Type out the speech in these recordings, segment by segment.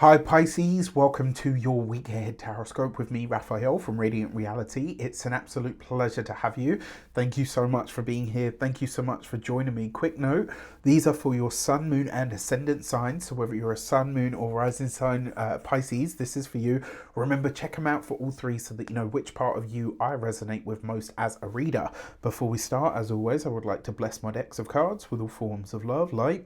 Hi Pisces, welcome to your week ahead taroscope with me, Raphael from Radiant Reality. It's an absolute pleasure to have you. Thank you so much for being here. Thank you so much for joining me. Quick note, these are for your sun, moon and ascendant signs. So whether you're a sun, moon or rising sign Pisces, this is for you. Remember, check them out for all three so that you know which part of you I resonate with most as a reader. Before we start, as always, I would like to bless my decks of cards with all forms of love, light,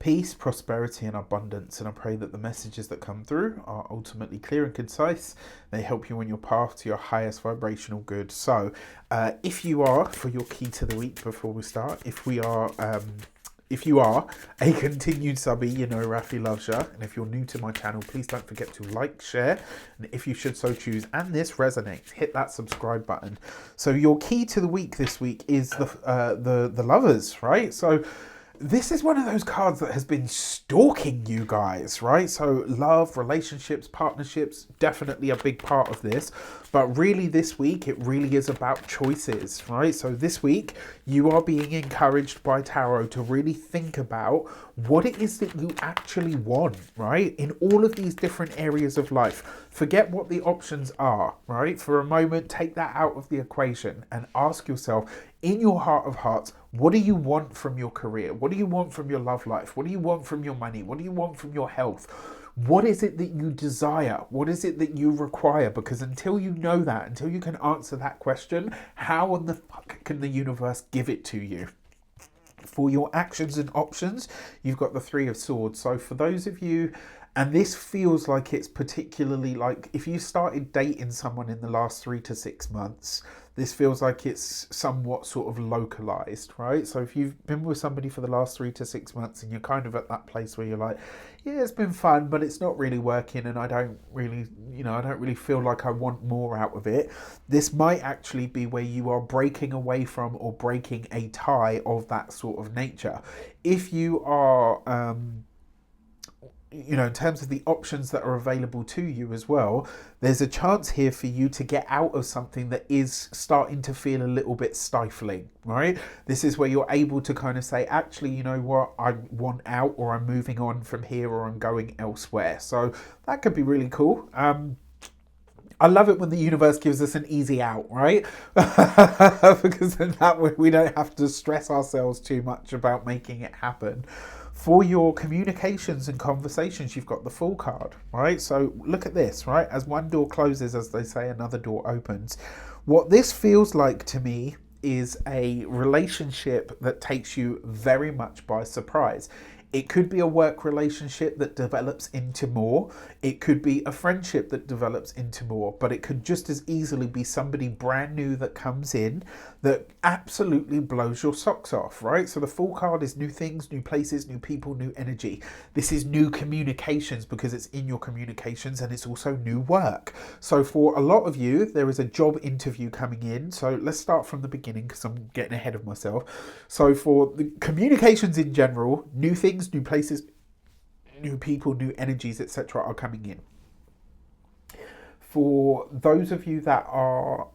peace, prosperity, and abundance. And I pray that the messages that come through are ultimately clear and concise. They help you on your path to your highest vibrational good. So, if you are, for your key to the week before we start, if you are a continued subby, you know Rafi loves you. And if you're new to my channel, please don't forget to like, share, and if you should so choose, and this resonates, hit that subscribe button. So your key to the week this week is the lovers, right? So this is one of those cards that has been stalking you guys, right? So love, relationships, partnerships, definitely a big part of this. But really this week, it really is about choices, right? So this week, you are being encouraged by Tarot to really think about what it is that you actually want, right? In all of these different areas of life. Forget what the options are, right? For a moment, take that out of the equation and ask yourself, in your heart of hearts, what do you want from your career? What do you want from your love life? What do you want from your money? What do you want from your health? What is it that you desire? What is it that you require? Because until you know that, until you can answer that question, how in the fuck can the universe give it to you? For your actions and options, you've got the Three of Swords. So for those of you, and this feels like it's particularly like if you started dating someone in the last 3 to 6 months, this feels like it's somewhat sort of localized, right? So if you've been with somebody for the last 3 to 6 months and you're kind of at that place where you're like, yeah, it's been fun, but it's not really working and I don't really feel like I want more out of it. This might actually be where you are breaking away from or breaking a tie of that sort of nature. If you are, in terms of the options that are available to you as well, there's a chance here for you to get out of something that is starting to feel a little bit stifling, right? This is where you're able to kind of say, actually, you know what, I want out, or I'm moving on from here, or I'm going elsewhere. So that could be really cool. I love it when the universe gives us an easy out, right? Because then that way we don't have to stress ourselves too much about making it happen. For your communications and conversations, you've got the Fool card, right? So look at this, right? As one door closes, as they say, another door opens. What this feels like to me is a relationship that takes you very much by surprise. It could be a work relationship that develops into more. It could be a friendship that develops into more, but it could just as easily be somebody brand new that comes in that absolutely blows your socks off, right? So the Fool card is new things, new places, new people, new energy. This is new communications because it's in your communications, and it's also new work. So for a lot of you, there is a job interview coming in. So let's start from the beginning because I'm getting ahead of myself. So for the communications in general, new things, new places, new people, new energies, etc. are coming in. For those of you that are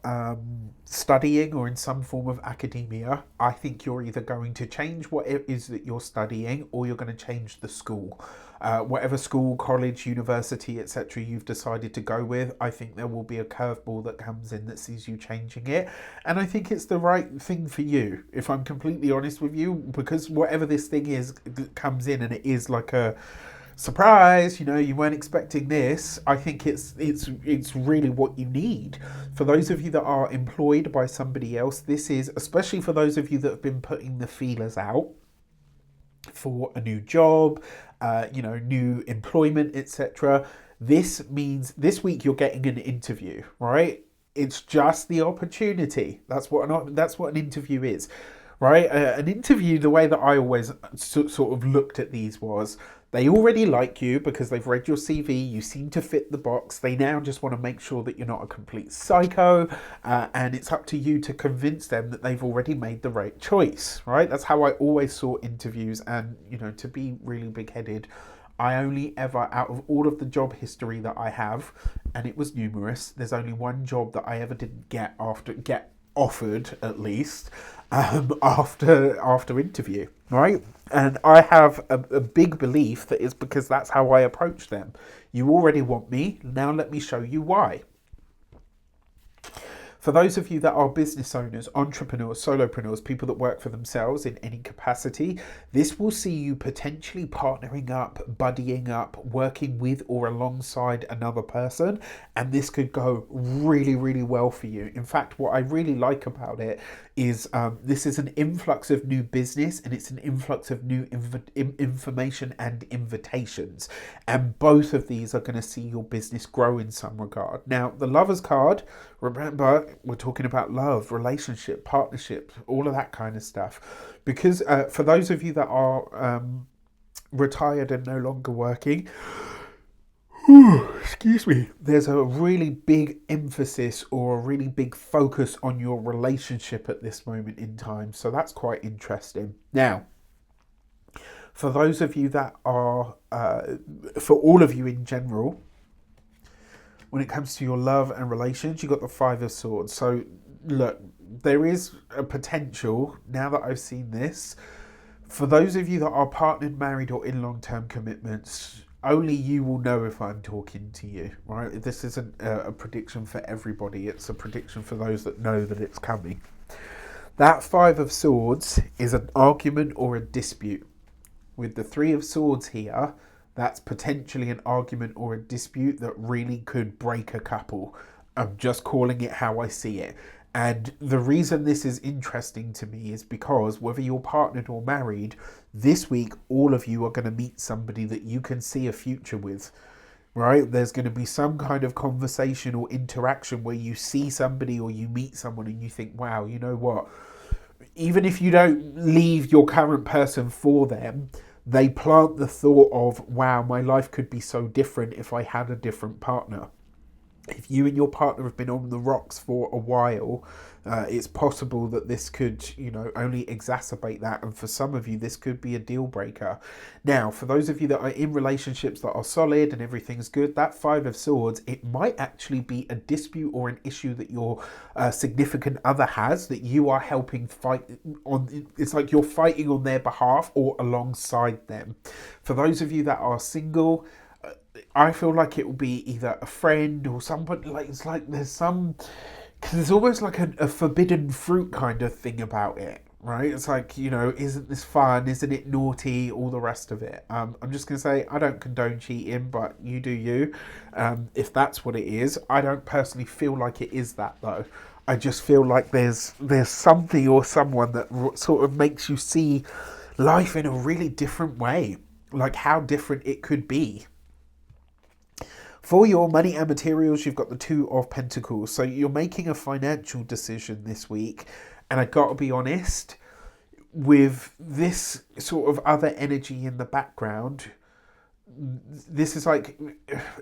studying or in some form of academia, I think you're either going to change what it is that you're studying, or you're going to change the school. Whatever school, college, university, etc. you've decided to go with, I think there will be a curveball that comes in that sees you changing it. And I think it's the right thing for you, if I'm completely honest with you, because whatever this thing is that comes in and it is like a surprise, you weren't expecting this. I think it's really what you need. For those of you that are employed by somebody else, this is especially for those of you that have been putting the feelers out for a new job, new employment, etc. This means this week you're getting an interview, right? It's just the opportunity. That's what an interview is, right? An interview, the way that I always sort of looked at these was, they already like you because they've read your CV. You seem to fit the box. They now just want to make sure that you're not a complete psycho, and it's up to you to convince them that they've already made the right choice, right? That's how I always saw interviews. And, to be really big-headed, I only ever, out of all of the job history that I have, and it was numerous, there's only one job that I ever didn't get offered at least after interview, right? And I have a big belief that it's because that's how I approach them. You already want me, now let me show you why. For those of you that are business owners, entrepreneurs, solopreneurs, people that work for themselves in any capacity, this will see you potentially partnering up, buddying up, working with or alongside another person, and this could go really, really well for you. In fact, what I really like about it is this is an influx of new business, and it's an influx of new information and invitations, and both of these are going to see your business grow in some regard. Now, the Lovers card, remember, we're talking about love, relationship, partnership, all of that kind of stuff. Because for those of you that are retired and no longer working, excuse me, there's a really big emphasis or a really big focus on your relationship at this moment in time. So that's quite interesting. Now, for those of you that are, for all of you in general, when it comes to your love and relations, you've got the Five of Swords. So look, there is a potential, now that I've seen this, for those of you that are partnered, married, or in long-term commitments, only you will know if I'm talking to you, right? This isn't a prediction for everybody. It's a prediction for those that know that it's coming. That Five of Swords is an argument or a dispute. With the Three of Swords here, that's potentially an argument or a dispute that really could break a couple. I'm just calling it how I see it. And the reason this is interesting to me is because whether you're partnered or married, this week all of you are going to meet somebody that you can see a future with, right? There's going to be some kind of conversation or interaction where you see somebody or you meet someone and you think, wow, you know what? Even if you don't leave your current person for them, they plant the thought of, wow, my life could be so different if I had a different partner. If you and your partner have been on the rocks for a while, it's possible that this could, only exacerbate that. And for some of you, this could be a deal breaker. Now, for those of you that are in relationships that are solid and everything's good, that Five of Swords, it might actually be a dispute or an issue that your significant other has that you are helping fight on. It's like you're fighting on their behalf or alongside them. For those of you that are single, I feel like it will be either a friend or somebody, like it's like there's some, because there's almost like a forbidden fruit kind of thing about it, right? It's like, isn't this fun? Isn't it naughty? All the rest of it. I'm just going to say, I don't condone cheating, but you do you. If that's what it is. I don't personally feel like it is that, though. I just feel like there's something or someone that sort of makes you see life in a really different way, like how different it could be. For your money and materials, you've got the Two of Pentacles. So you're making a financial decision this week. And I got to be honest, with this sort of other energy in the background, this is like,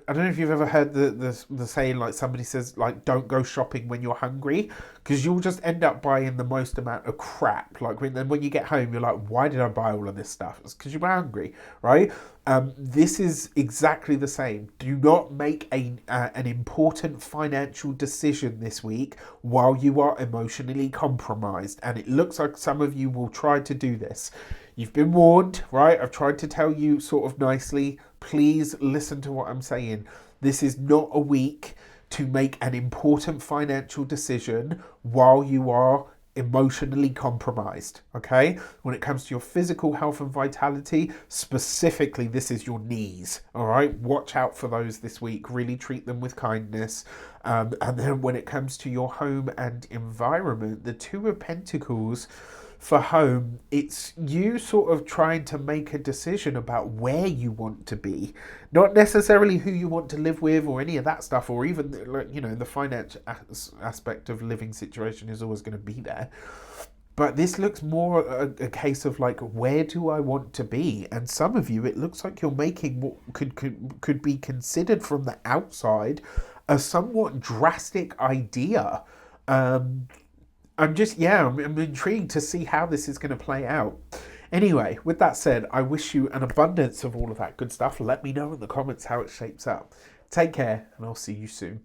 I don't know if you've ever heard the saying, like somebody says, like, don't go shopping when you're hungry, because you'll just end up buying the most amount of crap. Like when you get home, you're like, why did I buy all of this stuff? It's because you were hungry, right? This is exactly the same. Do not make an important financial decision this week while you are emotionally compromised. And it looks like some of you will try to do this. You've been warned, right? I've tried to tell you sort of nicely. Please listen to what I'm saying. This is not a week to make an important financial decision while you are emotionally compromised, okay? When it comes to your physical health and vitality, specifically, this is your knees, all right? Watch out for those this week. Really treat them with kindness. And then when it comes to your home and environment, the Two of Pentacles, for home, it's you sort of trying to make a decision about where you want to be, not necessarily who you want to live with or any of that stuff, or even the finance aspect of living situation is always going to be there. But this looks more a case of like, where do I want to be? And some of you, it looks like you're making what could be considered from the outside a somewhat drastic idea. I'm intrigued to see how this is going to play out. Anyway, with that said, I wish you an abundance of all of that good stuff. Let me know in the comments how it shapes up. Take care, and I'll see you soon.